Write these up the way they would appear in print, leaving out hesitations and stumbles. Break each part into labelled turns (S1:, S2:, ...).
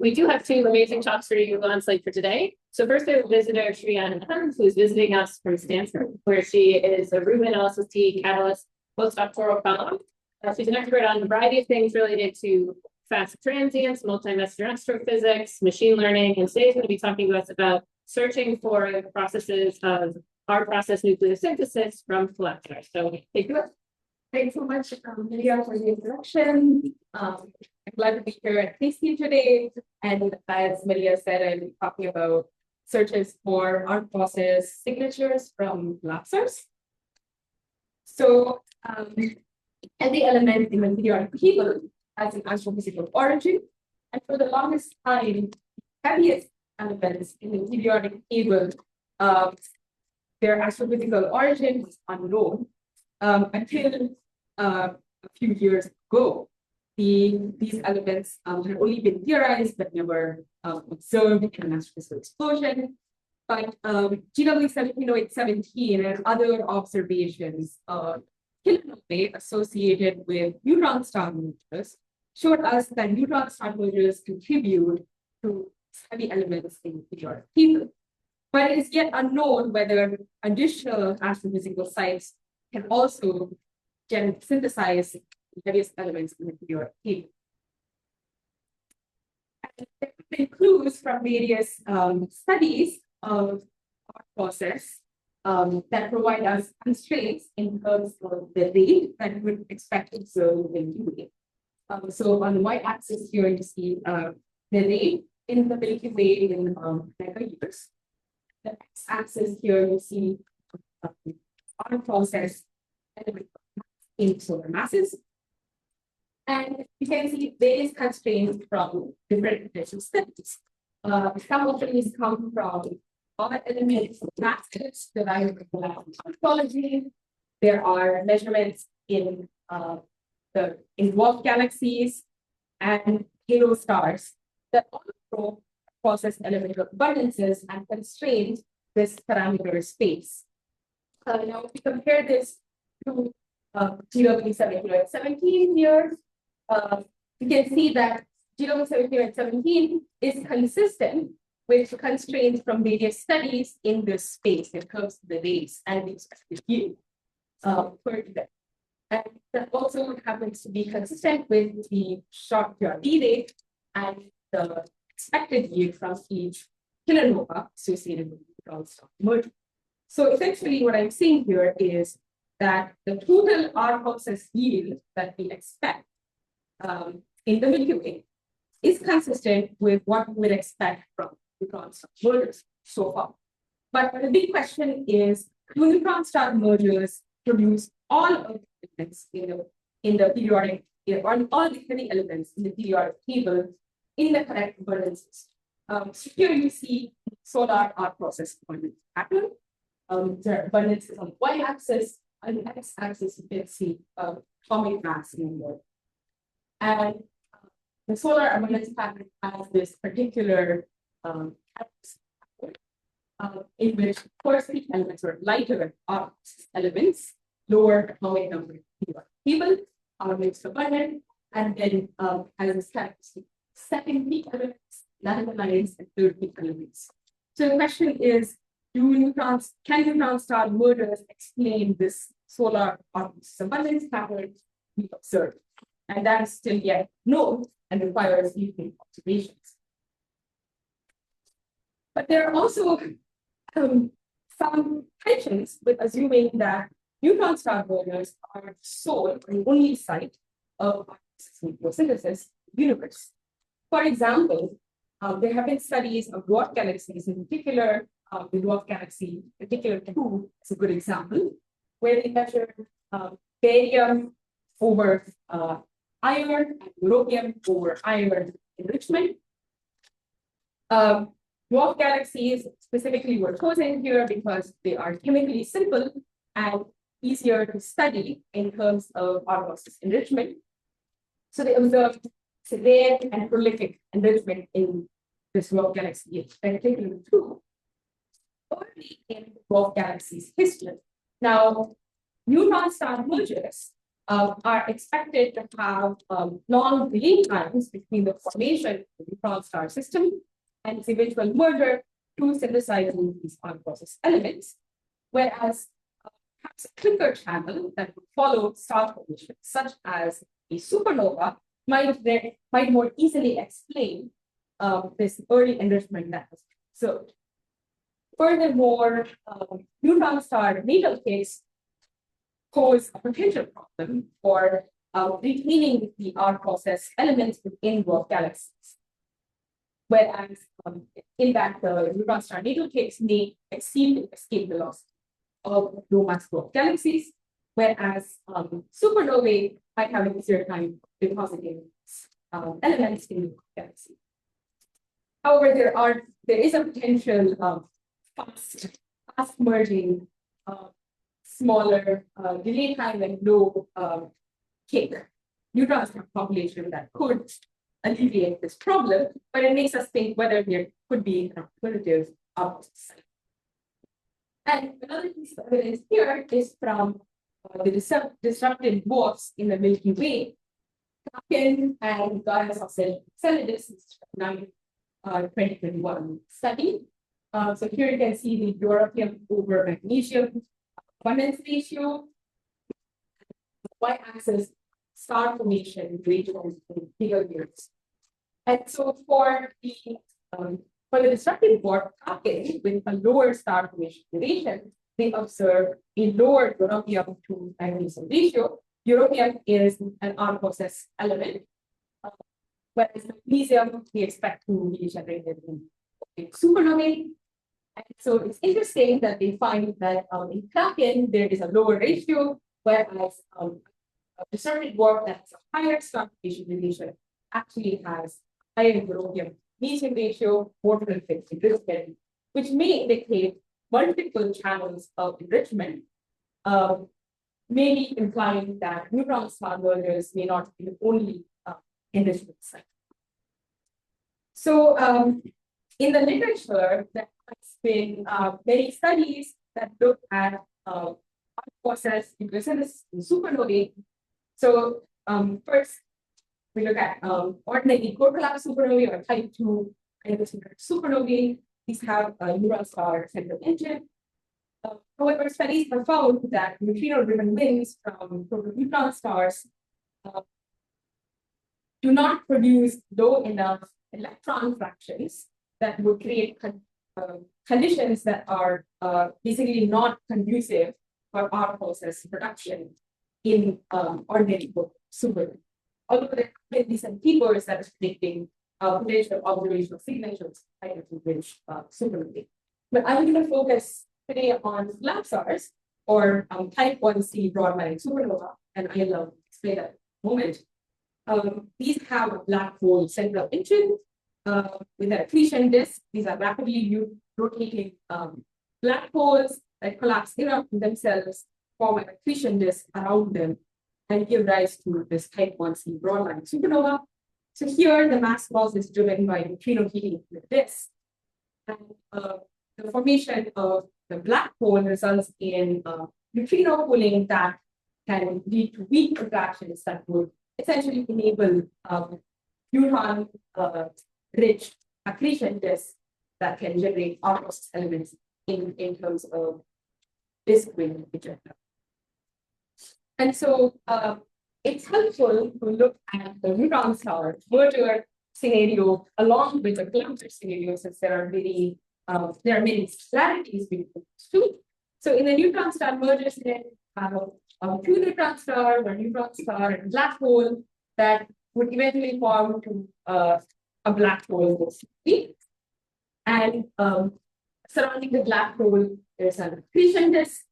S1: We do have two amazing talks for you on slate for today. So first, we have visitor Shreya Anand, who's visiting us from Stanford, where she is a Rubin and LSST catalyst postdoctoral fellow. She's an expert on a variety of things related to fast transients, multi-messenger astrophysics, machine learning, and today is going to be talking to us about searching for the processes of our process nucleosynthesis from collapsars. So take it away.
S2: Thanks so much, Lydia, for the introduction. I'm glad to be here at KC today. And as Maria said, I'm talking about searches for our process signatures from collapsars. So, every element in the periodic table has an astrophysical origin. And for the longest time, heaviest elements in the periodic table, their astrophysical origin was unknown until a few years ago. These elements had only been theorized but never observed in an astrophysical explosion. But GW 1708-17 and other observations helium associated with neutron star mergers showed us that neutron star mergers contribute to heavy elements in the periodic table. But it is yet unknown whether additional astrophysical sites can also synthesize the various elements in the periodic table. And there have been clues from various studies of our process that provide us constraints in terms of the rate that we would expect to observe in UV. So on the y-axis here, you see the rate in the Milky Way in megayears. The x-axis here, you see our process in solar masses. And you can see various constraints from different potential studies. Some of these come from other elements masses derived from ontology. There are measurements in dwarf galaxies and halo stars that also process elemental abundances and constrain this parameter space. Now, if we compare this to GW 1717 here, you can see that GW 1717 is consistent with constraints from various studies in this space in terms of the rates and the expected yield per event. And that also happens to be consistent with the short PRD rate and the expected yield from each kilonova associated with the neutron star merger. So essentially what I'm seeing here is that the total R process yield that we expect in the Milky Way is consistent with what we would expect from neutron star mergers so far. But the big question is, do neutron star mergers produce all of the elements in the periodic, or all the heavy elements in the periodic table in the correct abundances? So here you see solar R process abundance pattern. There are abundances on the y-axis, and the x-axis you can see atomic mass in the world. And the solar abundance pattern has this particular in which, of course, the elements are lighter R elements, lower atomic number table, are most abundant, and then has a characteristic second peak elements, lateral lines, and third peak elements. So the question is, can neutron star mergers explain this solar abundance pattern we observed? And that is still yet known and requires using observations. But there are also some tensions with assuming that neutron star mergers are the sole or the only site of nucleosynthesis in the universe. For example, there have been studies of dwarf galaxies, in particular, the dwarf galaxy, particular 2 is a good example, where they measure barium over iron and europium over iron enrichment. Dwarf galaxies specifically were chosen here because they are chemically simple and easier to study in terms of our process enrichment. So they observed severe and prolific enrichment in this dwarf galaxy, particularly 2, early in the dwarf galaxy's history. Now, neutron star mergers are expected to have long delay times between the formation of the neutron star system and its eventual merger to synthesizing these unprocessed elements, whereas perhaps a quicker channel that would follow star formation, such as a supernova, might more easily explain this early enrichment that was observed. Furthermore, neutron star natal case pose a potential problem for retaining the R-process elements within dwarf galaxies. Whereas in that the neutron star natal case may exceed the escape velocity of low mass dwarf galaxies, whereas supernovae might have an easier time depositing elements in the galaxy. However, there is a potential fast merging smaller delay time and low kick neutron star population that could alleviate this problem, but it makes us think whether there could be an alternative site. And another piece of evidence here is from the disrupted dwarfs in the Milky Way. Kraken and Gaia Enceladus is from 2021 study. So here you can see the europium over magnesium abundance ratio, y-axis star formation regions in gigayears. And so for the disruptive dwarf Kraken with a lower star formation duration, they observe a lower europium to magnesium ratio. Europium is an R-process element, whereas magnesium we expect to be generated in supernovae. And so it's interesting that they find that in Kraken there is a lower ratio, whereas a disrupted dwarf that has a higher star formation duration actually has higher europium magnesium ratio, more than 50%, which may indicate multiple channels of enrichment, maybe implying that neutron star mergers may not be the only enrichment site. So in the literature, there has been many studies that look at process nucleosynthesis in supernovae. So first, we look at ordinary core collapse supernovae or type 2 supernovae. These have a neutron star central engine. However, studies have found that neutrino-driven winds from neutron stars do not produce low enough electron fractions that would create conditions that are basically not conducive for R-process production in ordinary supernovae. Although there have been recent papers that are predicting potential observational signatures with supernovae. But I'm going to focus today on collapsars or type 1c broad-band supernova, and I'll explain that in a moment. These have a black hole central engine with an accretion disk. These are rapidly rotating black holes that collapse in themselves, form an accretion disk around them, and give rise to this type 1c broadband supernova. So here, the mass loss is driven by neutrino heating in the disk. And the formation of the black hole results in neutrino pooling that can lead to weak interactions that would essentially enable neutron-rich accretion disks that can generate R-process elements in terms of disk ring ejecta. And so it's helpful to look at the neutron star merger scenario along with the collapsar scenario, since there are many similarities between the two. So in the neutron star merger scenario, have two neutron star, one neutron star, and a black hole that would eventually form to a black hole. And surrounding the black hole, there's an accretion disk.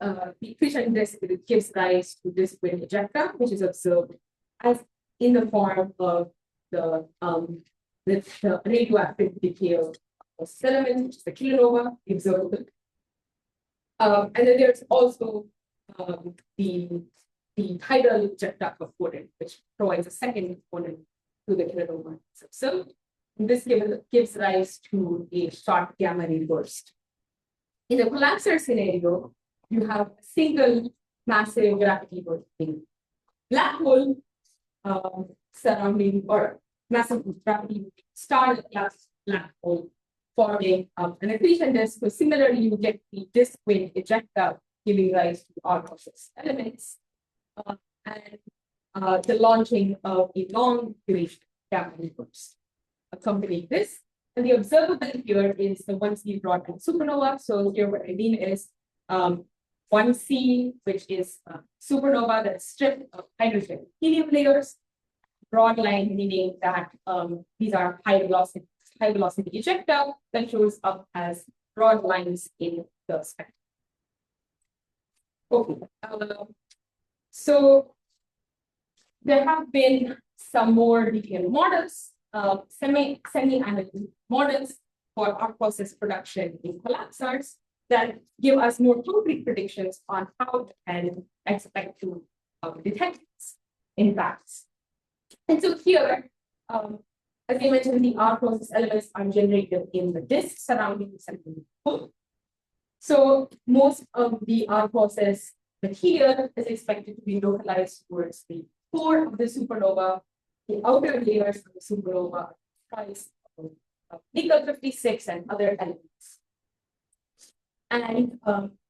S2: The accretion disk gives rise to disk ring ejecta, which is observed as in the form of the radioactive decay of element, which is the kilonova, observable. And then there's also the tidal ejecta component, which provides a second component to the kilonova. So this gives rise to a short gamma ray burst. In the collapsar scenario, you have a single massive gravity rotating black hole surrounding or massive gravity star class black hole forming an accretion disk. So similarly, you get the disk wind ejecta giving rise to our process elements and the launching of a long duration gamma burst accompanying this. And the observable here is the 1C broadband supernova. So here what I mean is 1C, which is supernova that's stripped of hydrogen helium layers. Broad line meaning that these are high velocity ejecta that shows up as broad lines in the spectrum. Okay, so there have been some more detailed models, semi-analytic models for our process production in collapsars that give us more concrete predictions on how we can expect to detect impacts. And so here, as I mentioned, the R process elements are generated in the disk surrounding the central hole. So most of the R process material is expected to be localized towards the core of the supernova, the outer layers of the supernova, comprised of nickel 56 and other elements. And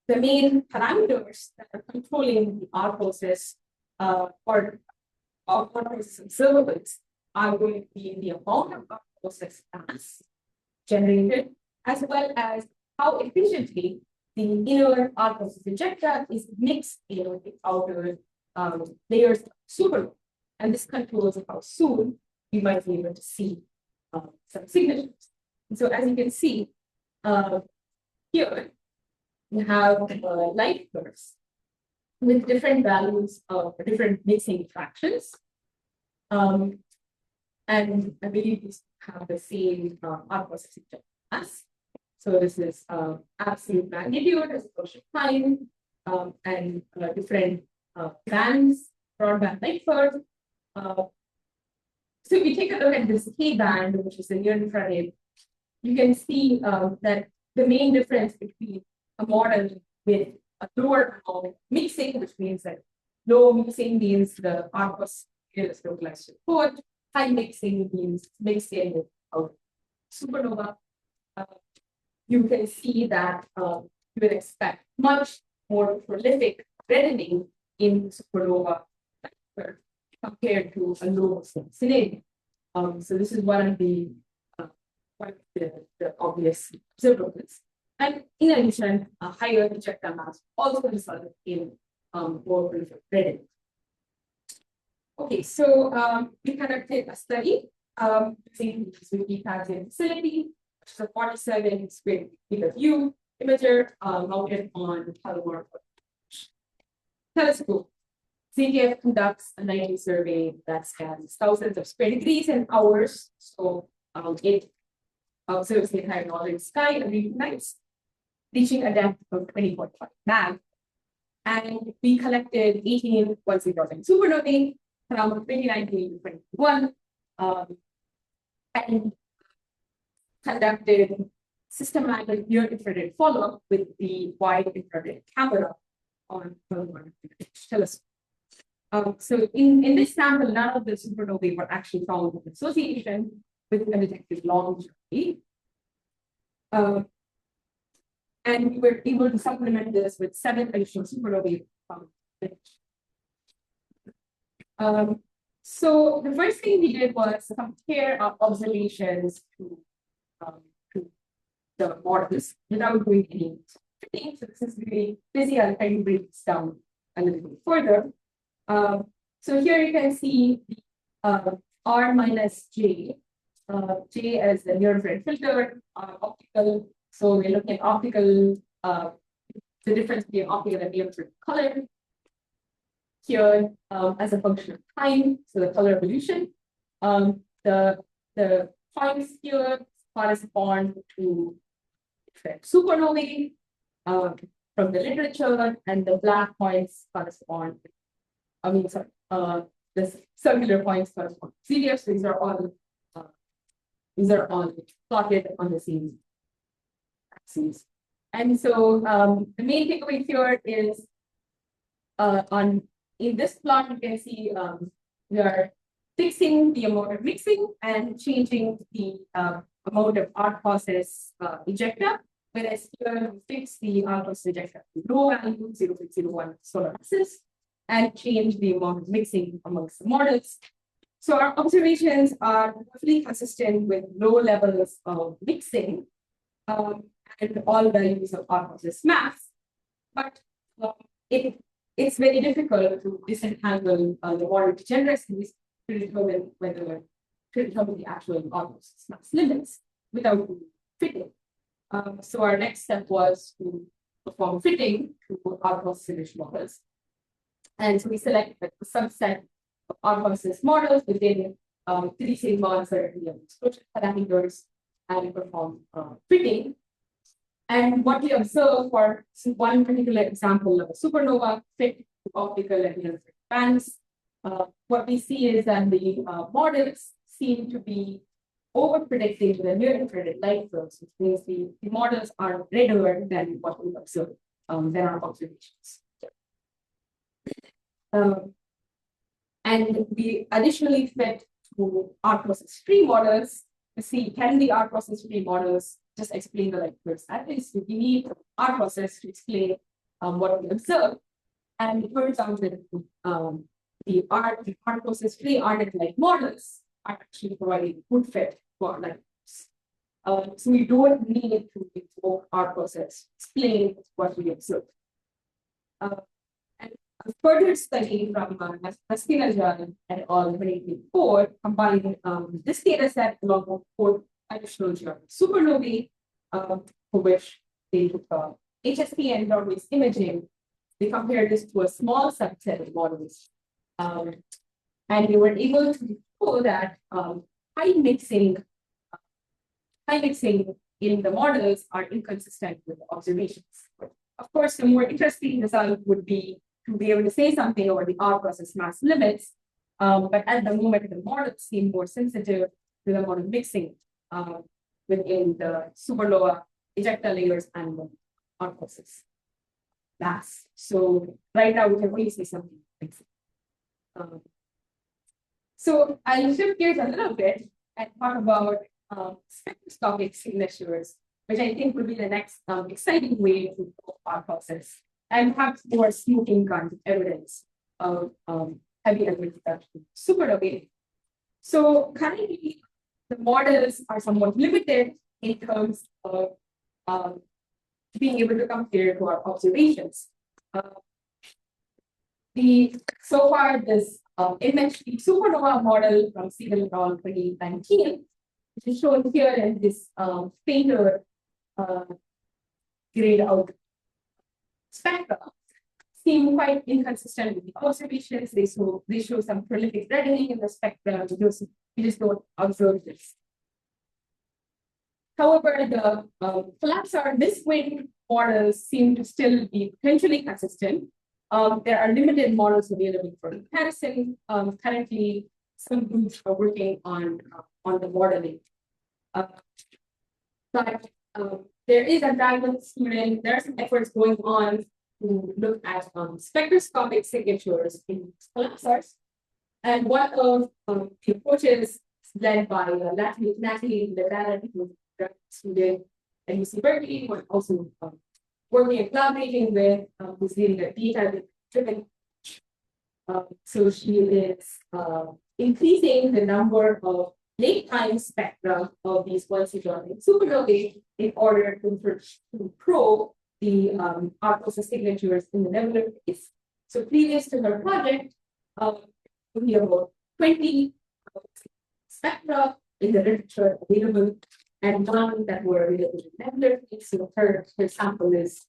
S2: the main parameters that are controlling the R process or R process observables are going to be the amount of R process mass generated, as well as how efficiently the inner R process ejecta is mixed in with the outer layers of supernova. And this controls how soon we might be able to see some signatures. And so as you can see here, we have light curves with different values of different mixing fractions. And I believe these have the same R process mass. So this is absolute magnitude as opposed to time and different bands, broadband light curve. So if we take a look at this K band, which is the near infrared, you can see that the main difference between a model with a lower amount mixing, which means that low mixing means the R process is localized to the core. High mixing means mixed in with supernova. You can see that you would expect much more prolific reddening in supernova compared to a low scenario. So this is one of the obvious observables. And in addition, a higher ejecta mass also resulted in more prolific reddening. Okay, so we conducted a study using the Italian facility, which is a 47 square meter view imager mounted on the Palomar telescope. CTF conducts a nightly survey that scans thousands of square degrees in hours. So it observes the entire northern sky every 2 nights, reaching a depth of 20.5 mag. And we collected 18 1C broadband supernovae from 2019 to 2021 and conducted systematic near infrared follow-up with the wide infrared camera on the telescope. So in this sample, none of the supernovae were actually found in association with a detected long journey. And we were able to supplement this with 7 additional supernovae found. So the first thing we did was compare our observations to the models without doing any fitting. So this is really busy. I'll try to break this down a little bit further. So here you can see the R minus J. J as the near infrared filter, optical. So we're looking at optical, the difference between optical and near infrared color. Here as a function of time, so the color evolution. The points here correspond to supernovae from the literature, and the black points correspond. The circular points correspond to CDF. So these are all plotted on the same axes. And so the main takeaway here is In this plot, you can see we are fixing the amount of mixing and changing the amount of art process ejecta, whereas here we fix the art process ejecta to low value 0.01 solar masses and change the amount of mixing amongst the models. So our observations are roughly consistent with low levels of mixing and all values of art process mass, but it's very difficult to disentangle the model degeneracies to determine the actual art process mass limits without fitting. So our next step was to perform fitting to art process image models. And so we selected a subset of art process models within 3 sigma uncertainty and exclusion parameters and perform fitting. And what we observe for one particular example of a supernova fit to optical and infrared bands, what we see is that the models seem to be over-predicting the near-infrared light flows, which means the models are redder than what we observe than our observations. And we additionally fit to art process free models to see can the art process free models just explain the light flows. At least we need art process to explain what we observe. And it turns out that the art process free art light models are actually providing good fit for light flows. So we don't need to invoke art process to explain what we observe. And a further study from SNe Ic-BL et al. 2024 combined this data set along with 4 additional supernovae, for which they took HSP and Norway's imaging. They compared this to a small subset of models. And they were able to show that high mixing in the models are inconsistent with the observations. Of course, the more interesting result would be to be able to say something about the art process mass limits. But at the moment, the models seem more sensitive to the amount of mixing within the supernova ejecta layers and the art process mass. So right now we can really see something mixing. So I'll shift gears a little bit and talk about spectroscopic signatures, which I think will be the next exciting way to go our process and perhaps more smoking gun evidence of heavy element reduction supernovae. So currently, the models are somewhat limited in terms of being able to compare to our observations. So far, this immensely supernova model from Siegel et al. 2019, which is shown here in this painter grayed out spectra, seem quite inconsistent with the observations. They show some prolific reddening in the spectra. We just don't observe this. However, the collapsar miswing models seem to still be potentially consistent. There are limited models available for comparison. Currently, some groups are working on the modeling. But there is a graduate student, there are some efforts going on to look at spectroscopic signatures in collapsars. And one of the approaches led by Natalie Ledara, who's a student at UC Berkeley, who also working and collaborating with who's leading a data-driven. So she is increasing the number of late time spectra of these once-in-a supernovae in order to probe the art process signatures in the nebular phase. So previous to her project, we have about 20 spectra in the literature available, and none that were available in the nebular phase. So her sample is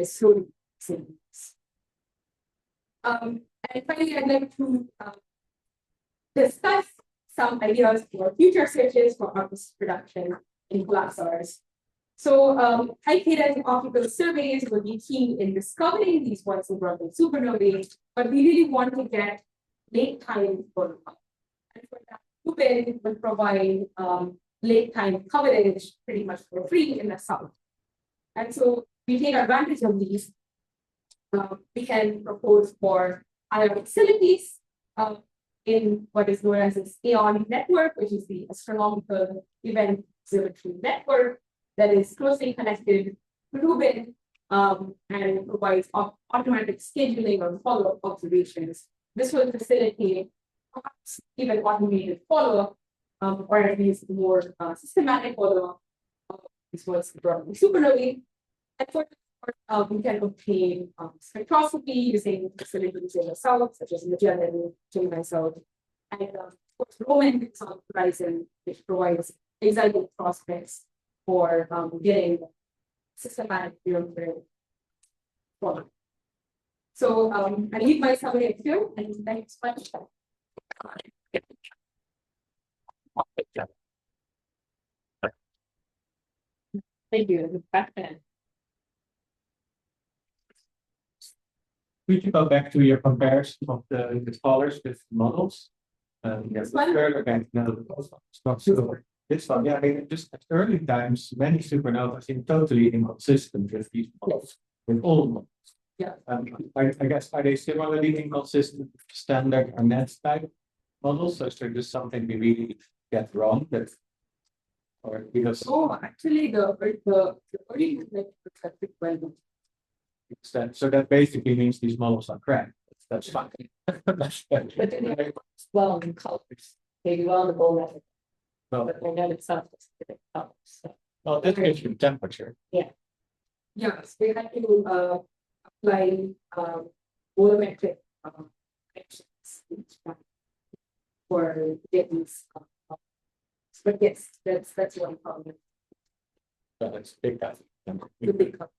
S2: slowly sequence. And finally, I'd like to discuss some ideas for future searches for art process production in collapsars. So high cadence optical surveys will be key in discovering these once-in-a supernovae, but we really want to get late time photograph. And for that, Rubin will provide late time coverage pretty much for free in the south. And so we take advantage of these we can propose for ion facilities in what is known as this AON network, which is the astronomical event observatory network that is closely connected to Rubin and provides automatic scheduling or follow-up observations. This will facilitate perhaps even automated follow-up, or at least more systematic follow-up. This was broadly supernovae. And for we can obtain spectroscopy using facilities in the south, such as Magellan, Gemini South, and of course, Roman on the horizon, which provides exciting prospects for getting systematic real-world follow-up. So I leave my summary here, and thanks much.
S1: Thank you. Good question.
S3: We can go back to your comparison of the scholars with models. Yes,
S2: one?
S3: okay, no, it's not sure. This one, yeah, I mean, just at early times, many supernovas seem totally inconsistent with these models, with all models.
S2: Yeah.
S3: I guess, are they similarly inconsistent with standard or net type models? So is there just something we really get wrong that, or because
S2: Actually, the originating perspective well.
S3: so that basically means these models are correct. That's fine. That's
S1: But then well in colors. They do well in the bowl method,
S3: well,
S1: but they're not itself specific colors. So.
S3: well, that gives you temperature.
S2: Yes, we had to apply volumetric actions for difference. But yes, that's one problem.
S3: That's big.
S2: The big problem.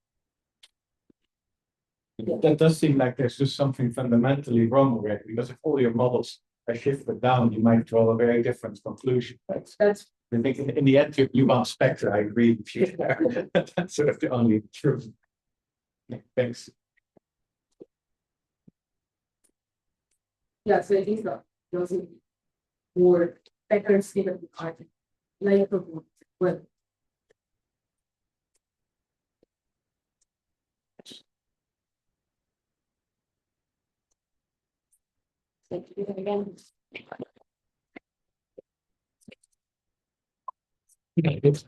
S3: That does seem like there's just something fundamentally wrong already, because if all your models are shifted down, you might draw a very different conclusion. Right?
S2: That's
S3: I think in the end, you want spectra. I agree with you there. That's sort of the only truth. Yeah, thanks.
S2: yeah. So these are those more better state of the art, like well.
S1: Thank you again.
S3: Yeah, it's